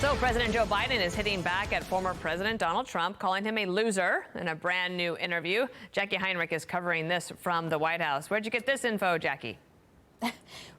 So President Joe Biden is hitting back at former President Donald Trump, calling him a loser in a brand new interview. Jacqui Heinrich is covering this from the White House. Where'd you get this info, Jacqui?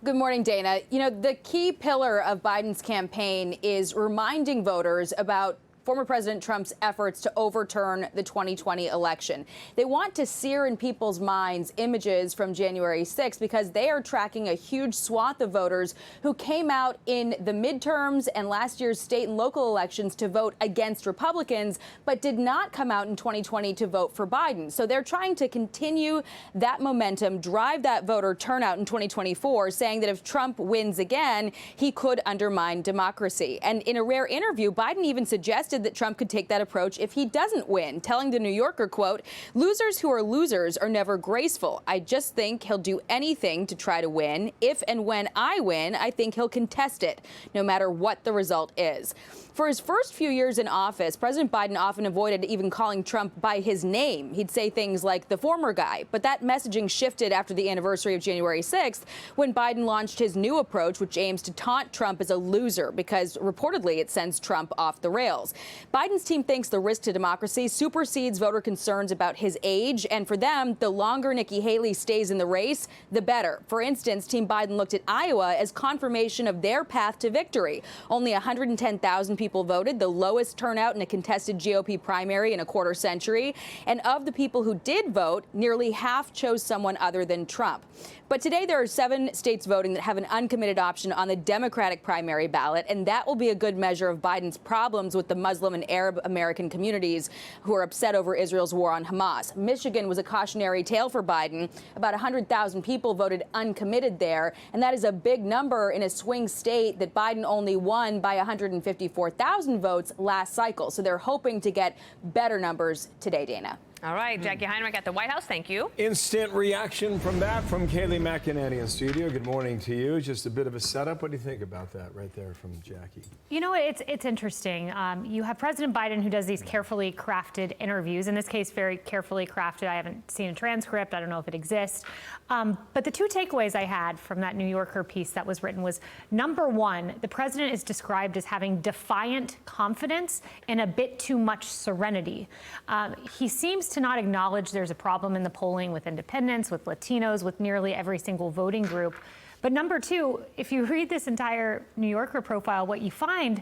Good morning, Dana. You know, the key pillar of Biden's campaign is reminding voters about former President Trump's efforts to overturn the 2020 election. They want to sear in people's minds images from January 6th because they are tracking a huge swath of voters who came out in the midterms and last year's state and local elections to vote against Republicans, but did not come out in 2020 to vote for Biden. So they're trying to continue that momentum, drive that voter turnout in 2024, saying that if Trump wins again, he could undermine democracy. And in a rare interview, Biden even suggested that Trump could take that approach if he doesn't win, telling the New Yorker, quote, "Losers who are losers are never graceful. I just think he'll do anything to try to win. If and when I win, I think he'll contest it, no matter what the result is." For his first few years in office, President Biden often avoided even calling Trump by his name. He'd say things like the former guy. But that messaging shifted after the anniversary of January 6th, when Biden launched his new approach, which aims to taunt Trump as a loser because reportedly it sends Trump off the rails. Biden's team thinks the risk to democracy supersedes voter concerns about his age. And for them, the longer Nikki Haley stays in the race, the better. For instance, Team Biden looked at Iowa as confirmation of their path to victory. Only 110,000 people voted, the lowest turnout in a contested GOP primary in a quarter century. And of the people who did vote, nearly half chose someone other than Trump. But today there are 7 states voting that have an uncommitted option on the Democratic primary ballot, and that will be a good measure of Biden's problems with the Muslim and Arab American communities who are upset over Israel's war on Hamas. Michigan was a cautionary tale for Biden. About 100,000 people voted uncommitted there, and that is a big number in a swing state that Biden only won by 154,000 votes last cycle. So they're hoping to get better numbers today, Dana. All right, Jacqui Heinrich at the White House. Thank you. Instant reaction from that from Kayleigh McEnany in studio. Good morning to you. Just a bit of a setup. What do you think about that right there from Jacqui? You know, it's interesting. You have President Biden who does these carefully crafted interviews. In this case, very carefully crafted. I haven't seen a transcript. I don't know if it exists. But the 2 takeaways I had from that New Yorker piece that was written was, number one, the president is described as having defiant confidence and a bit too much serenity. He seems to not acknowledge there's a problem in the polling with independents, with Latinos, with nearly every single voting group. But number 2, if you read this entire New Yorker profile, what you find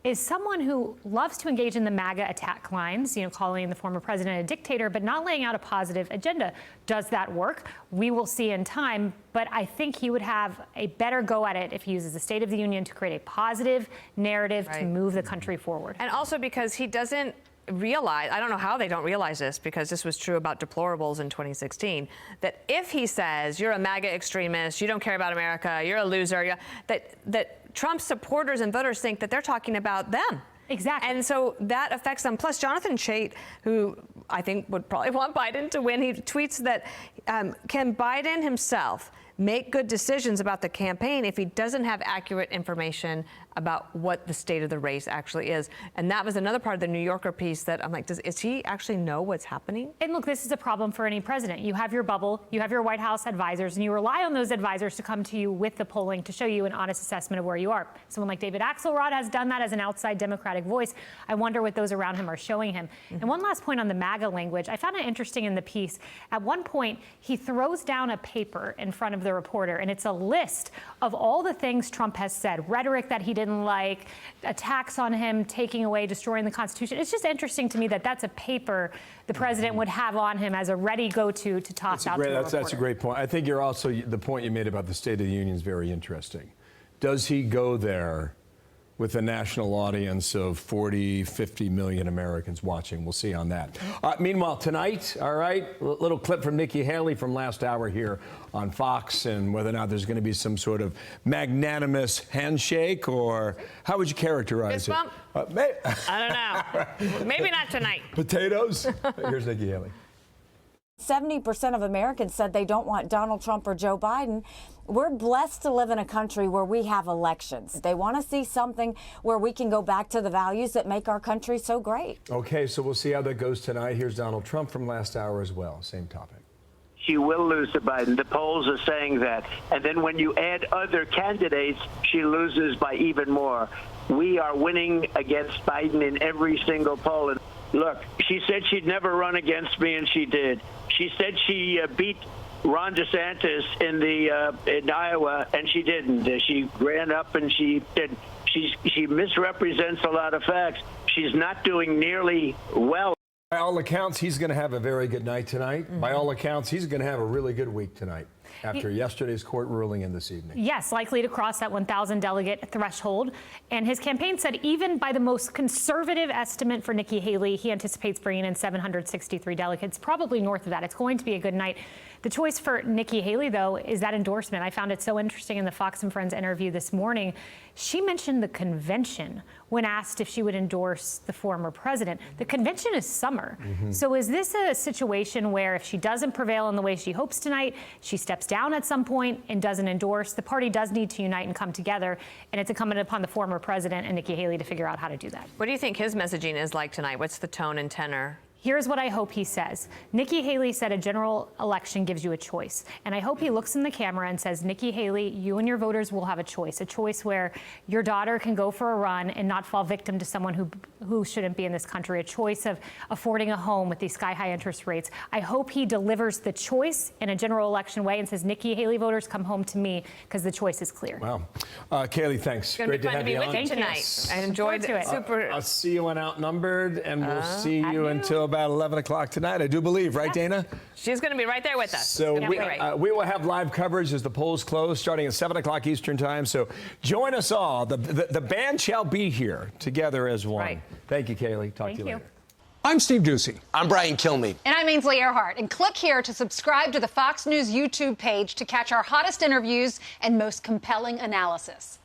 is someone who loves to engage in the MAGA attack lines, you know, calling the former president a dictator, but not laying out a positive agenda. Does that work? We will see in time. But I think he would have a better go at it if he uses the State of the Union to create a positive narrative to move the country forward. And also because he doesn't realize, I don't know how they don't realize this, because this was true about deplorables in 2016, that if he says you're a MAGA extremist, you don't care about America, you're a loser, that Trump supporters and voters think that they're talking about them. Exactly. And so that affects them. Plus, Jonathan Chait, who I think would probably want Biden to win, he tweets that can Biden himself make good decisions about the campaign if he doesn't have accurate information about what the state of the race actually is? And that was another part of the New Yorker piece that I'm like, is he actually know what's happening? And look, this is a problem for any president. You have your bubble, you have your White House advisors, and you rely on those advisors to come to you with the polling to show you an honest assessment of where you are. Someone like David Axelrod has done that as an outside Democratic voice. I wonder what those around him are showing him. And one last point on the MAGA language. I found it interesting in the piece. At one point, he throws down a paper in front of the reporter, and it's a list of all the things Trump has said, rhetoric that he didn't like, attacks on him, taking away, destroying the Constitution. It's just interesting to me that that's a paper the president would have on him as a ready go-to to toss out to a reporter. That's a great point. I think you're also, the point you made about the State of the Union is very interesting. Does he go there with a national audience of 40, 50 million Americans watching? We'll see on that. Meanwhile, tonight, all right, a little clip from Nikki Haley from last hour here on Fox, and whether or not there's going to be some sort of magnanimous handshake, or how would you characterize Fist bump? it? I don't know. Maybe not tonight. Potatoes? Here's Nikki Haley. 70% of Americans said they don't want Donald Trump or Joe Biden. We're blessed to live in a country where we have elections. They want to see something where we can go back to the values that make our country so great. Okay, so we'll see how that goes tonight. Here's Donald Trump from last hour as well. Same topic. she will lose to Biden. The polls are saying that. And then when you add other candidates, she loses by even more. We are winning against Biden in every single poll. And look, she said she'd never run against me, and she did. She said she beat Ron DeSantis in Iowa, and she didn't. She ran up and she did. She misrepresents a lot of facts. She's not doing nearly well. By all accounts, he's going to have a very good night tonight. Mm-hmm. By all accounts, he's going to have a really good week tonight after yesterday's court ruling and this evening. Yes, likely to cross that 1,000 delegate threshold. And his campaign said even by the most conservative estimate for Nikki Haley, he anticipates bringing in 763 delegates, probably north of that. It's going to be a good night. The choice for Nikki Haley, though, is that endorsement. I found it so interesting in the Fox and Friends interview this morning. She mentioned the convention when asked if she would endorse the former president. The convention is summer. Mm-hmm. So is this a situation where if she doesn't prevail in the way she hopes tonight, she steps down at some point and doesn't endorse? The party does need to unite and come together, and it's incumbent upon the former president and Nikki Haley to figure out how to do that. What do you think his messaging is like tonight? What's the tone and tenor? Here's what I hope he says. Nikki Haley said a general election gives you a choice. And I hope he looks in the camera and says, Nikki Haley, you and your voters will have a choice where your daughter can go for a run and not fall victim to someone who shouldn't be in this country, a choice of affording a home with these sky-high interest rates. I hope he delivers the choice in a general election way and says, Nikki Haley voters, come home to me, because the choice is clear. Wow. Kayleigh, thanks. It's Great to have you with on. you tonight. I enjoyed it. Super. I'll see you on Outnumbered, and we'll see you until about 11 o'clock tonight, I do believe, right, Dana? She's going to be right there with us. So we will have live coverage as the polls close, starting at 7 o'clock Eastern time. So join us all. The band shall be here together as one. Right. Thank you, Kayleigh. Talk to you later. I'm Steve Ducey. I'm Brian Kilmeade. And I'm Ainsley Earhart. And click here to subscribe to the Fox News YouTube page to catch our hottest interviews and most compelling analysis.